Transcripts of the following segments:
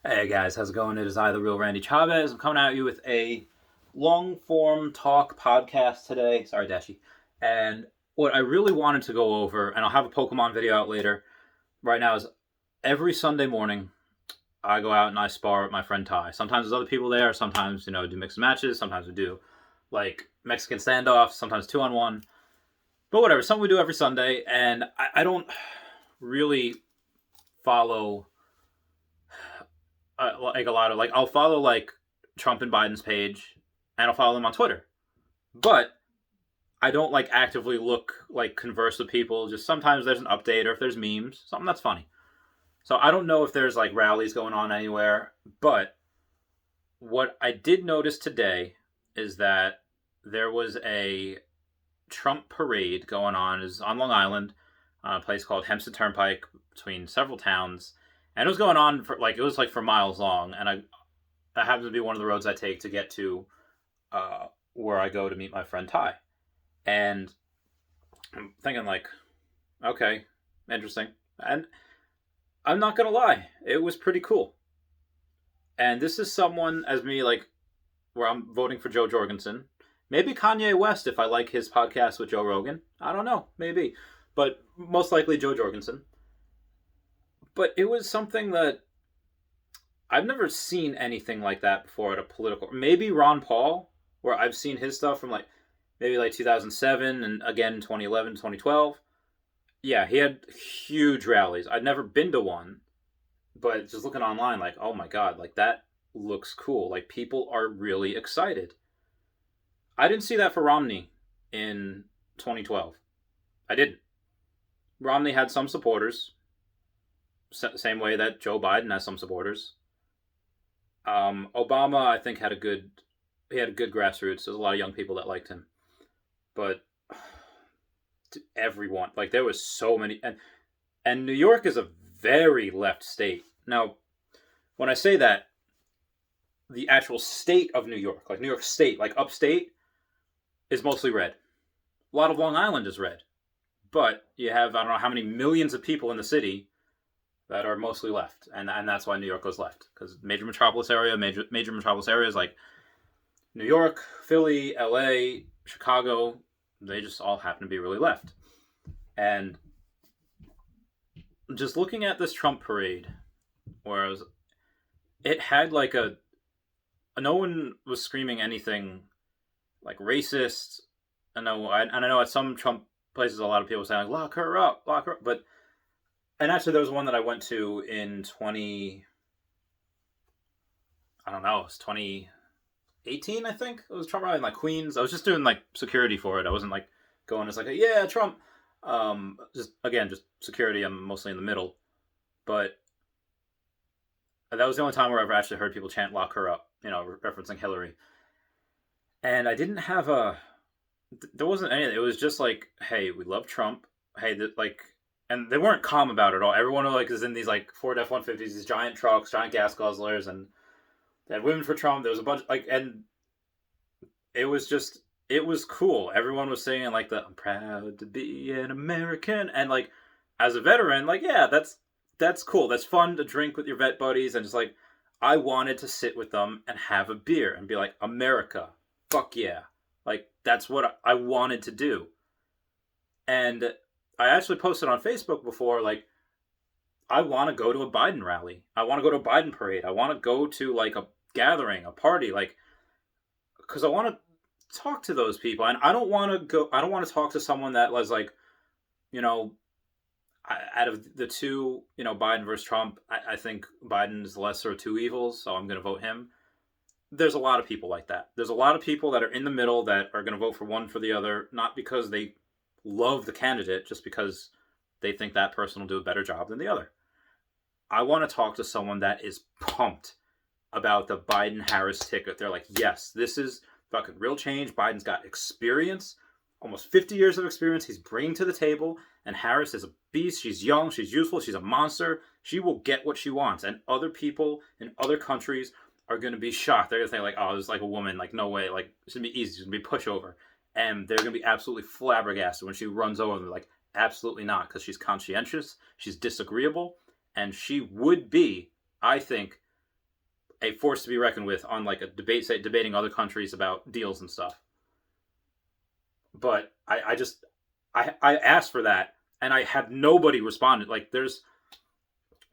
Hey guys, how's it going? It is I, the real Randy Chavez. I'm coming at you with a long form talk podcast today. Sorry, Dashi. And what I really wanted to go over, and I'll have a Pokemon video out later, right now is every Sunday morning I go out and I spar with my friend Ty. Sometimes there's other people there, sometimes, do mixed matches, sometimes we do like Mexican standoffs, sometimes 2-on-1. But whatever, something we do every Sunday, and I don't really follow like a lot of I'll follow like Trump and Biden's page, and I'll follow them on Twitter. But I don't like actively look like converse with people. Just sometimes there's an update or if there's memes, something that's funny. So I don't know if there's like rallies going on anywhere, but what I did notice today is that there was a Trump parade going on is on Long Island, a place called Hempstead Turnpike between several towns, and it was going on for like it was like for miles long, and that happens to be one of the roads I take to get to where I go to meet my friend Ty. And I'm thinking like, okay, interesting. And I'm not gonna lie, it was pretty cool. And this is someone as me like where I'm voting for Joe Jorgensen. Maybe Kanye West if I like his podcast with Joe Rogan. I don't know, maybe. But most likely Joe Jorgensen. But it was something that I've never seen anything like that before at a political. Maybe Ron Paul, where I've seen his stuff from like maybe like 2007 and again 2011, 2012. Yeah, he had huge rallies. I'd never been to one, but just looking online, like, oh my god, like that looks cool. Like people are really excited. I didn't see that for Romney in 2012. I didn't. Romney had some supporters, same way that Joe Biden has some supporters. Obama, I think, he had a good grassroots. There's a lot of young people that liked him, but everyone like there was so many, and New York is a very left state. Now, when I say that, the actual state of New York, like New York State, like upstate, is mostly red. A lot of Long Island is red, but you have I don't know how many millions of people in the city that are mostly left, and that's why New York goes left because major metropolis areas like New York, Philly, L.A., Chicago, they just all happen to be really left. And just looking at this Trump parade, whereas it had like no one was screaming anything like racist. I know at some Trump places a lot of people saying like, lock her up, lock her up, but and actually there was one that I went to in 20 I don't know, it was 2018 I think. It was Trump rally in like Queens. I was just doing like security for it. I wasn't like going as like yeah, Trump. Just security. I'm mostly in the middle. But that was the only time where I ever actually heard people chant lock her up, referencing Hillary. And I didn't have there wasn't anything. It was just like, hey, we love Trump. Hey, and they weren't calm about it at all. Everyone like is in these like Ford F-150s, these giant trucks, giant gas guzzlers, and they had women for Trump. There was a bunch like, and it was just, it was cool. Everyone was singing like I'm proud to be an American, and like, as a veteran, like, yeah, that's cool. That's fun to drink with your vet buddies, and just like, I wanted to sit with them and have a beer and be like, America, fuck yeah, like that's what I wanted to do. And I actually posted on Facebook before, like, I want to go to a Biden rally. I want to go to a Biden parade. I want to go to like a gathering, a party, like, because I want to talk to those people, and I don't want to go. I don't want to talk to someone that was like, you know, out of the two, Biden versus Trump, I think Biden's the lesser of two evils, so I'm going to vote him. There's a lot of people like that. There's a lot of people that are in the middle that are going to vote for one for the other, not because they love the candidate, just because they think that person will do a better job than the other. I want to talk to someone that is pumped about the Biden Harris ticket. They're like, yes, this is fucking real change. Biden's got experience, almost 50 years of experience he's bringing to the table. And Harris is a beast. She's young. She's youthful. She's a monster. She will get what she wants. And other people in other countries are going to be shocked. They're going to think like, oh, this is like a woman. Like, no way. Like, it's going to be easy. It's going to be pushover. And they're going to be absolutely flabbergasted when she runs over them. They're like, absolutely not. Because she's conscientious. She's disagreeable. And she would be, I think, a force to be reckoned with on like a debate, say, debating other countries about deals and stuff. But I asked for that, and I had nobody responded. Like,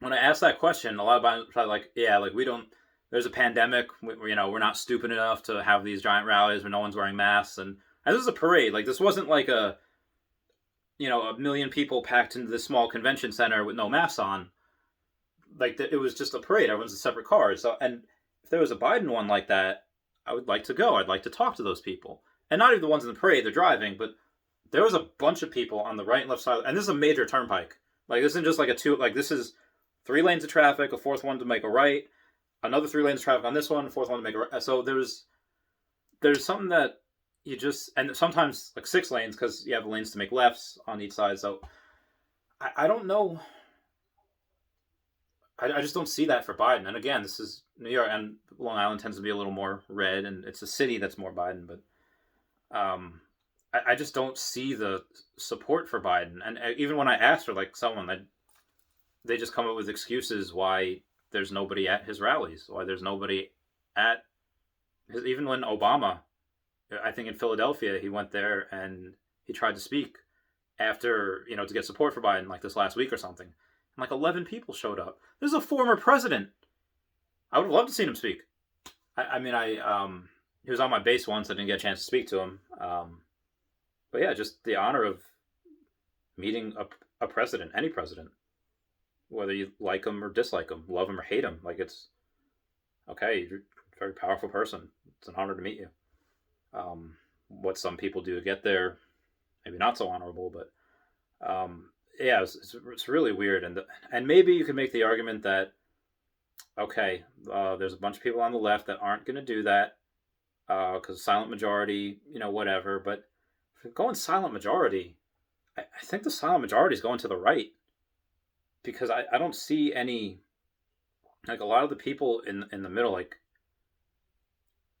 when I asked that question, a lot of people are like, yeah, like we don't. There's a pandemic. We're not stupid enough to have these giant rallies where no one's wearing masks, and this is a parade. Like, this wasn't like a million people packed into this small convention center with no masks on. Like, it was just a parade. Everyone's in separate cars. So, and if there was a Biden one like that, I would like to go. I'd like to talk to those people, and not even the ones in the parade. They're driving, but there was a bunch of people on the right and left side, and this is a major turnpike. Like, this isn't just like a two. Like, this is 3 lanes of traffic, a fourth one to make a right, another 3 lanes of traffic on this one, a fourth one to make a right. So there's something that you just, and sometimes like 6 lanes because you have lanes to make lefts on each side. So I don't know. I just don't see that for Biden. And again, this is New York, and Long Island tends to be a little more red, and it's a city that's more Biden. But I just don't see the support for Biden. And even when I asked for like someone, they just come up with excuses why there's nobody at his rallies, why there's nobody at his, even when Obama, I think in Philadelphia, he went there and he tried to speak after, to get support for Biden like this last week or something. And like 11 people showed up. This is a former president. I would have loved to see him speak. He was on my base once. I didn't get a chance to speak to him. But yeah, just the honor of meeting a president, any president, whether you like him or dislike him, love him or hate him. Like, it's okay. You're a very powerful person. It's an honor to meet you. What some people do to get there, maybe not so honorable, but yeah, it's really weird. And maybe you could make the argument that, okay, there's a bunch of people on the left that aren't going to do that because silent majority, whatever. But if you're going silent majority, I think the silent majority is going to the right, because I don't see any, like, a lot of the people in the middle, like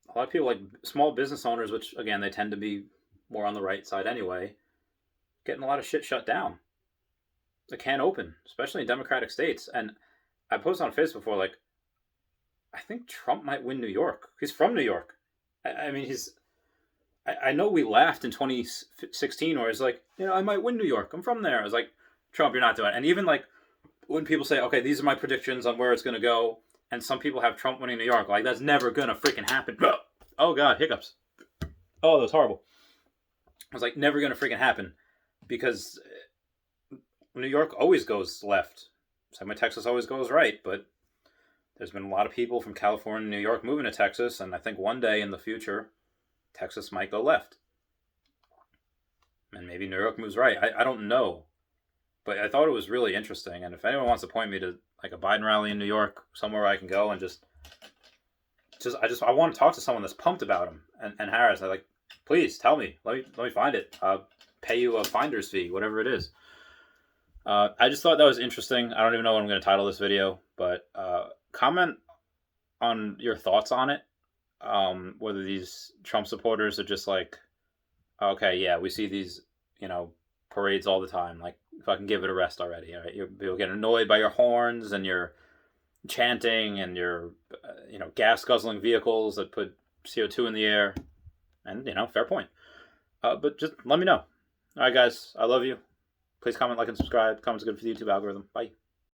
a lot of people like small business owners, which again, they tend to be more on the right side anyway, getting a lot of shit shut down. They can't open, especially in Democratic states. And I posted on Facebook before, like, I think Trump might win New York. He's from New York. I mean, I know we laughed in 2016 where it's like, I might win New York. I'm from there. I was like, Trump, you're not doing it. And even like when people say, okay, these are my predictions on where it's going to go, and some people have Trump winning New York, like, that's never going to freaking happen. Oh, God, hiccups. Oh, that was horrible. I was like, never going to freaking happen, because New York always goes left. Same way Texas always goes right, but there's been a lot of people from California and New York moving to Texas, and I think one day in the future, Texas might go left. And maybe New York moves right. I don't know. But I thought it was really interesting, and if anyone wants to point me to like a Biden rally in New York, somewhere I can go and just I want to talk to someone that's pumped about him and Harris. I like, please tell me. Let me find it. Pay you a finder's fee, whatever it is. I just thought that was interesting. I don't even know what I'm going to title this video, but comment on your thoughts on it. Whether these Trump supporters are just like, okay, yeah, we see these, parades all the time. Like, fucking give it a rest already. All right, you'll get annoyed by your horns and your chanting and your, gas guzzling vehicles that put CO2 in the air. And fair point. But just let me know. All right, guys, I love you. Please comment, like, and subscribe. Comments are good for the YouTube algorithm. Bye.